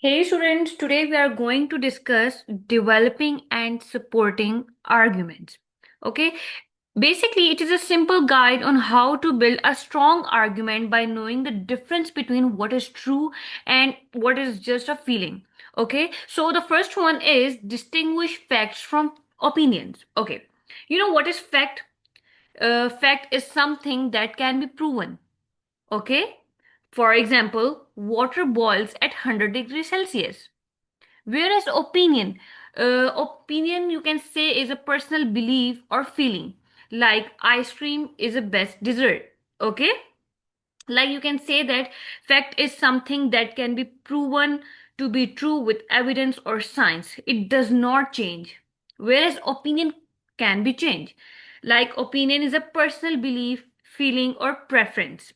Hey students, today we are going to discuss developing and supporting arguments. Okay, basically, it is a simple guide on how to build a strong argument by knowing the difference between what is true and what is just a feeling. Okay, so the first one is distinguish facts from opinions. Okay, you know what is fact? Fact is something that can be proven. Okay, for example, water boils at 100 degrees Celsius. Whereas opinion you can say is a personal belief or feeling. Like ice cream is the best dessert. Okay? Like you can say that fact is something that can be proven to be true with evidence or science. It does not change. Whereas opinion can be changed. Like opinion is a personal belief, feeling, or preference.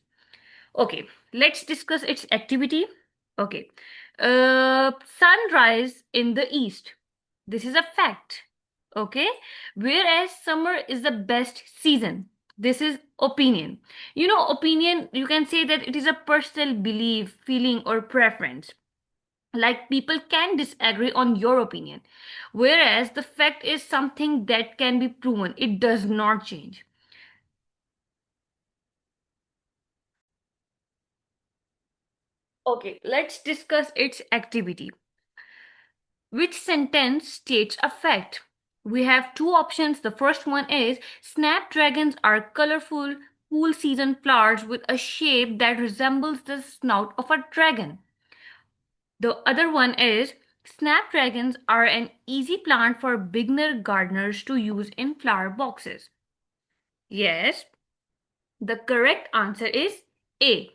Okay, let's discuss its activity. Okay, sunrise in the east. This is a fact. Okay, whereas summer is the best season. This is opinion. You know, opinion, you can say that it is a personal belief, feeling, or preference. Like people can disagree on your opinion, whereas the fact is something that can be proven, it does not change. Okay, let's discuss its activity. Which sentence states a fact? We have two options. The first one is snapdragons are colorful, cool season flowers with a shape that resembles the snout of a dragon. The other one is snapdragons are an easy plant for beginner gardeners to use in flower boxes. Yes, the correct answer is A.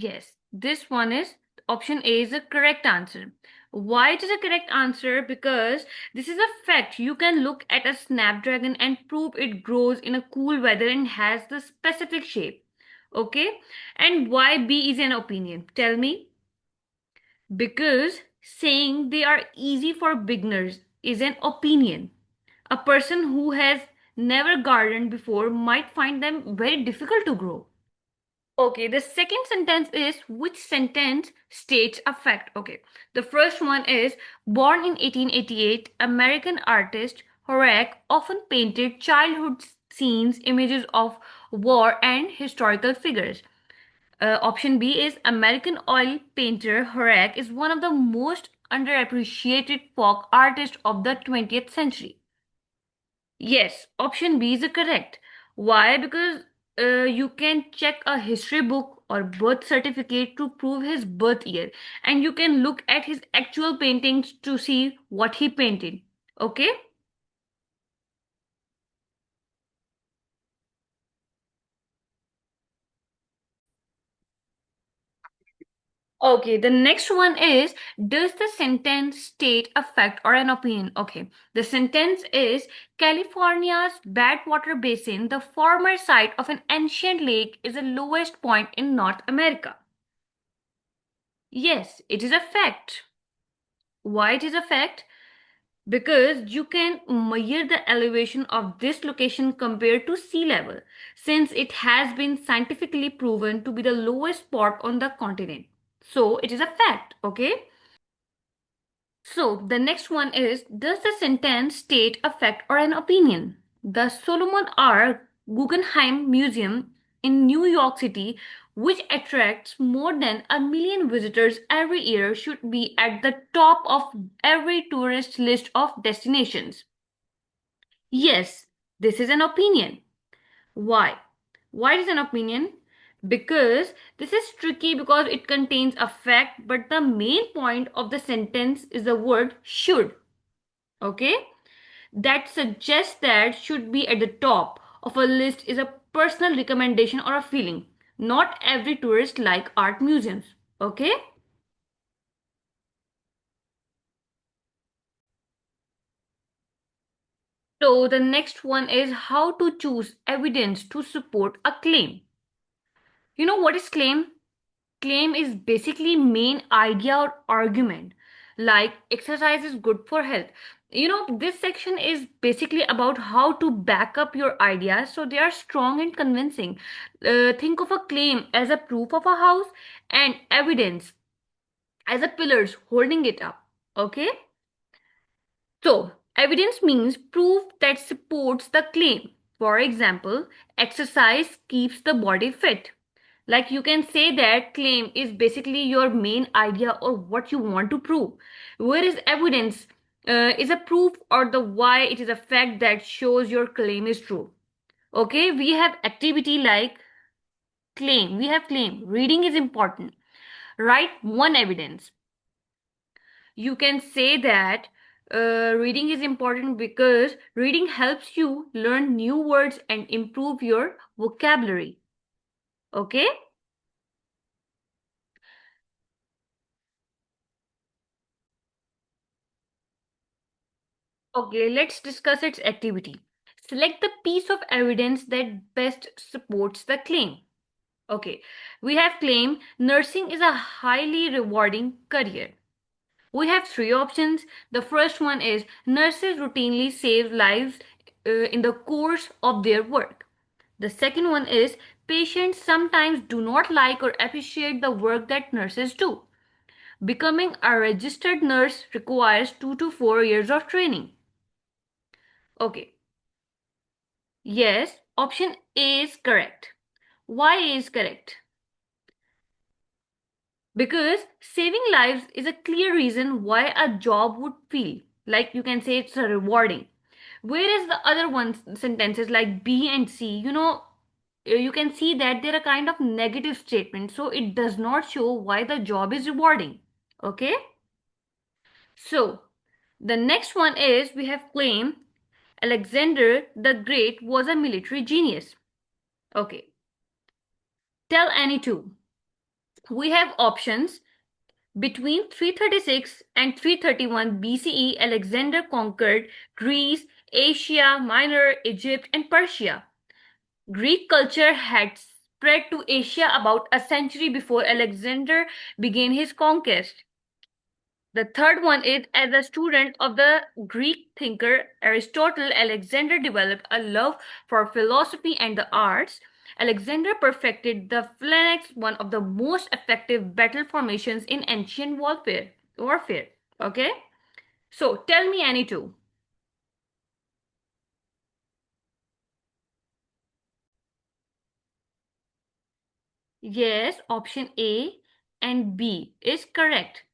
Yes, this one is option A is the correct answer. Why it is a correct answer? Because this is a fact. You can look at a snapdragon and prove it grows in a cool weather and has the specific shape. Okay? And why B is an opinion? Tell me. Because saying they are easy for beginners is an opinion. A person who has never gardened before might find them very difficult to grow. Okay, the second sentence is which sentence states a fact? Okay, the first one is born in 1888, American artist Horak often painted childhood scenes, images of war, and historical figures. Option B is American oil painter Horak is one of the most underappreciated folk artists of the 20th century. Yes, option B is correct. Why? Because you can check a history book or birth certificate to prove his birth year, and you can look at his actual paintings to see what he painted. Okay? Okay, the next one is does the sentence state a fact or an opinion? Okay, the sentence is California's Badwater Basin, the former site of an ancient lake, is the lowest point in North America. Yes, it is a fact. Why it is a fact? Because you can measure the elevation of this location compared to sea level, since it has been scientifically proven to be the lowest spot on the continent. So it is a fact, okay? So the next one is does the sentence state a fact or an opinion? The Solomon R. Guggenheim Museum in New York City, which attracts more than 1 million visitors every year, should be at the top of every tourist list of destinations. Yes, this is an opinion. Why? Why is an opinion? Because this is tricky because it contains a fact, but the main point of the sentence is the word should. Okay? That suggests that should be at the top of a list is a personal recommendation or a feeling. Not every tourist like art museums. Okay? So the next one is how to choose evidence to support a claim. You know what is claim? Claim is basically main idea or argument. Like exercise is good for health. This section is basically about how to back up your ideas so they are strong and convincing. Think of a claim as a proof of a house and evidence as a pillars holding it up. Okay? So, evidence means proof that supports the claim. For example, exercise keeps the body fit. Like you can say that claim is basically your main idea or what you want to prove. Whereas evidence is a proof or the why it is a fact that shows your claim is true. Okay, we have activity like claim. We have claim. Reading is important. Write one evidence. You can say that reading is important because reading helps you learn new words and improve your vocabulary. Okay? Okay, let's discuss its activity. Select the piece of evidence that best supports the claim. Okay, we have claim nursing is a highly rewarding career. We have three options. The first one is nurses routinely save lives in the course of their work. The second one is patients sometimes do not like or appreciate the work that nurses do. Becoming a registered nurse requires 2 to 4 years of training. Okay, yes, option A is correct. Why is correct? Because saving lives is a clear reason why a job would feel like you can say it's a rewarding. Whereas the other ones sentences like B and C, you can see that they're a kind of negative statement, so it does not show why the job is rewarding. Okay? So the next one is we have claim Alexander the Great was a military genius. Okay. Tell any two. We have options. Between 336 and 331 BCE, Alexander conquered Greece, Asia Minor, Egypt, and Persia. Greek culture had spread to Asia about a century before Alexander began his conquest. The third one is as a student of the Greek thinker Aristotle, Alexander developed a love for philosophy and the arts. Alexander perfected the phalanx, one of the most effective battle formations in ancient warfare. Okay? So tell me any two. Yes, option A and B is correct.